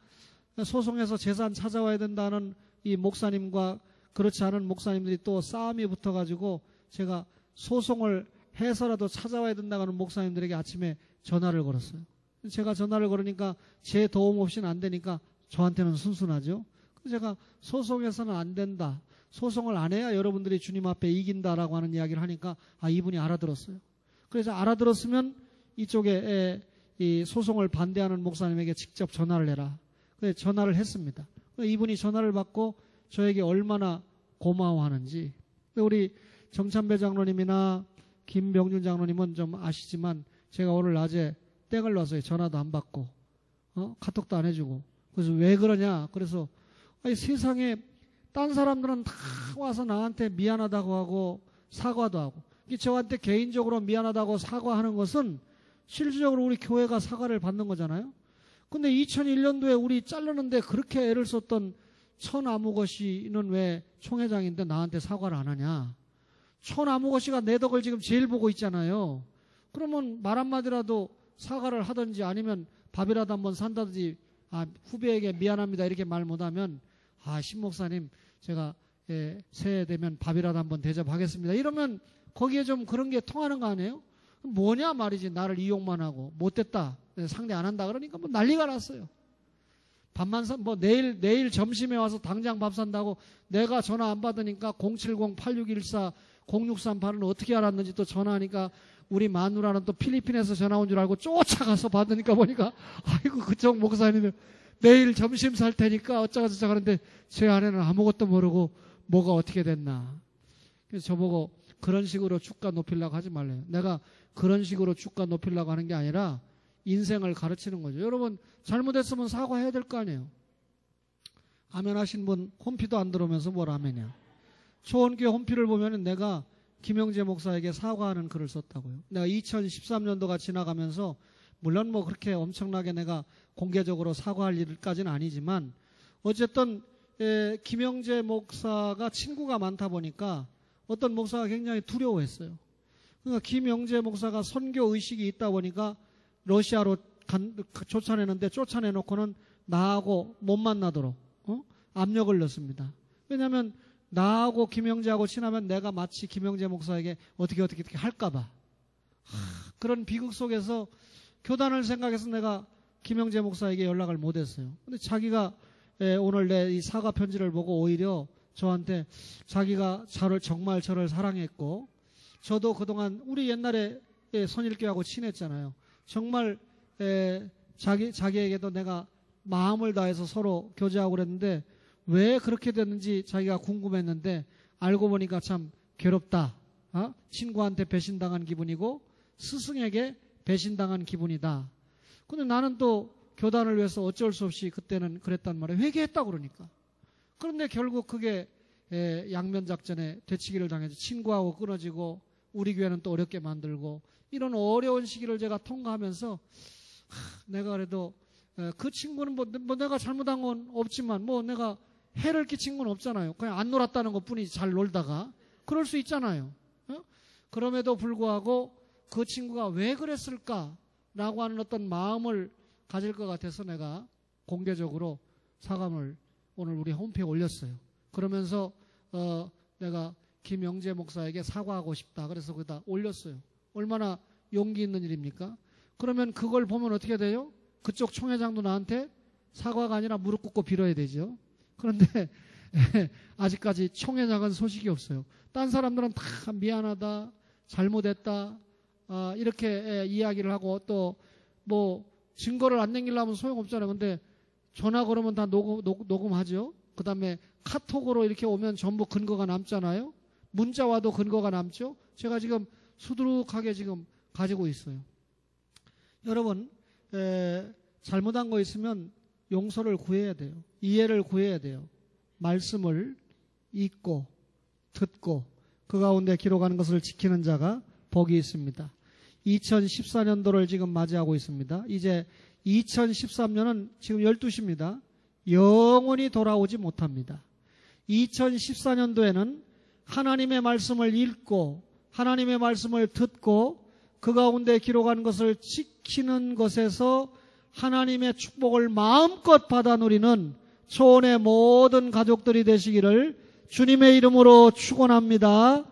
S1: 소송에서 재산 찾아와야 된다는 이 목사님과 그렇지 않은 목사님들이 또 싸움이 붙어가지고 제가 소송을 해서라도 찾아와야 된다는 목사님들에게 아침에 전화를 걸었어요. 제가 전화를 걸으니까 제 도움 없이는 안 되니까 저한테는 순순하죠. 그래서 제가 소송해서는 안 된다. 소송을 안 해야 여러분들이 주님 앞에 이긴다라고 하는 이야기를 하니까 이분이 알아들었어요. 그래서 알아들었으면 이쪽에 이 소송을 반대하는 목사님에게 직접 전화를 해라. 그래서 전화를 했습니다. 이분이 전화를 받고 저에게 얼마나 고마워하는지. 우리 정찬배 장로님이나 김병준 장로님은 좀 아시지만 제가 오늘 낮에 땡을 놔서 전화도 안 받고 카톡도 안 해주고 그래서 왜 그러냐? 그래서 아니, 세상에 딴 사람들은 다 와서 나한테 미안하다고 하고 사과도 하고, 저한테 개인적으로 미안하다고 사과하는 것은 실질적으로 우리 교회가 사과를 받는 거잖아요. 근데 2001년도에 우리 자르는데 그렇게 애를 썼던 천아무것이는 왜 총회장인데 나한테 사과를 안 하냐? 천아무것이가 내 덕을 지금 제일 보고 있잖아요. 그러면 말 한마디라도 사과를 하든지 아니면 밥이라도 한번 산다든지, 후배에게 미안합니다 이렇게 말 못하면, 신목사님 제가 새해 되면 밥이라도 한번 대접하겠습니다 이러면 거기에 좀 그런 게 통하는 거 아니에요? 뭐냐 말이지. 나를 이용만 하고 못됐다 상대 안 한다 그러니까 뭐 난리가 났어요. 밥만 내일 점심에 와서 당장 밥 산다고 내가 전화 안 받으니까 070-8614-0638은 어떻게 알았는지 또 전화하니까 우리 마누라는 또 필리핀에서 전화 온 줄 알고 쫓아가서 받으니까 보니까 아이고 그쪽 목사님은 내일 점심 살 테니까 어쩌고 저쩌고 하는데 제 아내는 아무것도 모르고 뭐가 어떻게 됐나. 그래서 저보고 그런 식으로 주가 높이려고 하지 말래요. 내가 그런 식으로 주가 높이려고 하는 게 아니라 인생을 가르치는 거죠. 여러분 잘못했으면 사과해야 될 거 아니에요. 아멘 하신 분 홈피도 안 들어오면서 뭘 아멘이야. 초원교회 홈피를 보면 내가 김영재 목사에게 사과하는 글을 썼다고요. 내가 2013년도가 지나가면서 물론 뭐 그렇게 엄청나게 내가 공개적으로 사과할 일까지는 아니지만 어쨌든 김영재 목사가 친구가 많다 보니까 어떤 목사가 굉장히 두려워했어요. 그러니까 김영재 목사가 선교 의식이 있다 보니까 러시아로 쫓아내는데 쫓아내놓고는 나하고 못 만나도록 압력을 넣습니다. 왜냐하면 나하고 김영재하고 친하면 내가 마치 김영재 목사에게 어떻게 할까봐. 그런 비극 속에서 교단을 생각해서 내가 김영재 목사에게 연락을 못했어요. 근데 자기가 오늘 내 이 사과 편지를 보고 오히려 저한테 자기가 정말 저를 사랑했고 저도 그동안 우리 옛날에 선일교하고 친했잖아요. 정말 자기에게도 내가 마음을 다해서 서로 교제하고 그랬는데 왜 그렇게 됐는지 자기가 궁금했는데 알고 보니까 참 괴롭다. 친구한테 배신당한 기분이고 스승에게 배신당한 기분이다. 근데 나는 또 교단을 위해서 어쩔 수 없이 그때는 그랬단 말이에요. 회개했다고 그러니까. 그런데 결국 그게 양면작전에 되치기를 당해서 친구하고 끊어지고 우리 교회는 또 어렵게 만들고 이런 어려운 시기를 제가 통과하면서 내가 그래도 그 친구는 뭐 내가 잘못한 건 없지만 뭐 내가 해를 끼친 건 없잖아요. 그냥 안 놀았다는 것 뿐이지 잘 놀다가. 그럴 수 있잖아요. 그럼에도 불구하고 그 친구가 왜 그랬을까라고 하는 어떤 마음을 가질 것 같아서 내가 공개적으로 사과를 오늘 우리 홈페이지에 올렸어요. 그러면서 내가 김영재 목사에게 사과하고 싶다. 그래서 거기다 올렸어요. 얼마나 용기 있는 일입니까? 그러면 그걸 보면 어떻게 돼요? 그쪽 총회장도 나한테 사과가 아니라 무릎 꿇고 빌어야 되죠. 그런데 아직까지 총회장은 소식이 없어요. 딴 사람들은 다 미안하다, 잘못했다 이렇게 이야기를 하고 또 뭐 증거를 안 남기려면 소용없잖아요. 근데 전화 걸으면 다 녹음하죠. 그 다음에 카톡으로 이렇게 오면 전부 근거가 남잖아요. 문자 와도 근거가 남죠. 제가 지금 수두룩하게 지금 가지고 있어요. 여러분 잘못한 거 있으면 용서를 구해야 돼요. 이해를 구해야 돼요. 말씀을 읽고 듣고 그 가운데 기록하는 것을 지키는 자가 복이 있습니다. 2014년도를 지금 맞이하고 있습니다. 이제 2013년은 지금 12시입니다. 영원히 돌아오지 못합니다. 2014년도에는 하나님의 말씀을 읽고 하나님의 말씀을 듣고 그 가운데 기록한 것을 지키는 것에서 하나님의 축복을 마음껏 받아 누리는 초원의 모든 가족들이 되시기를 주님의 이름으로 축원합니다.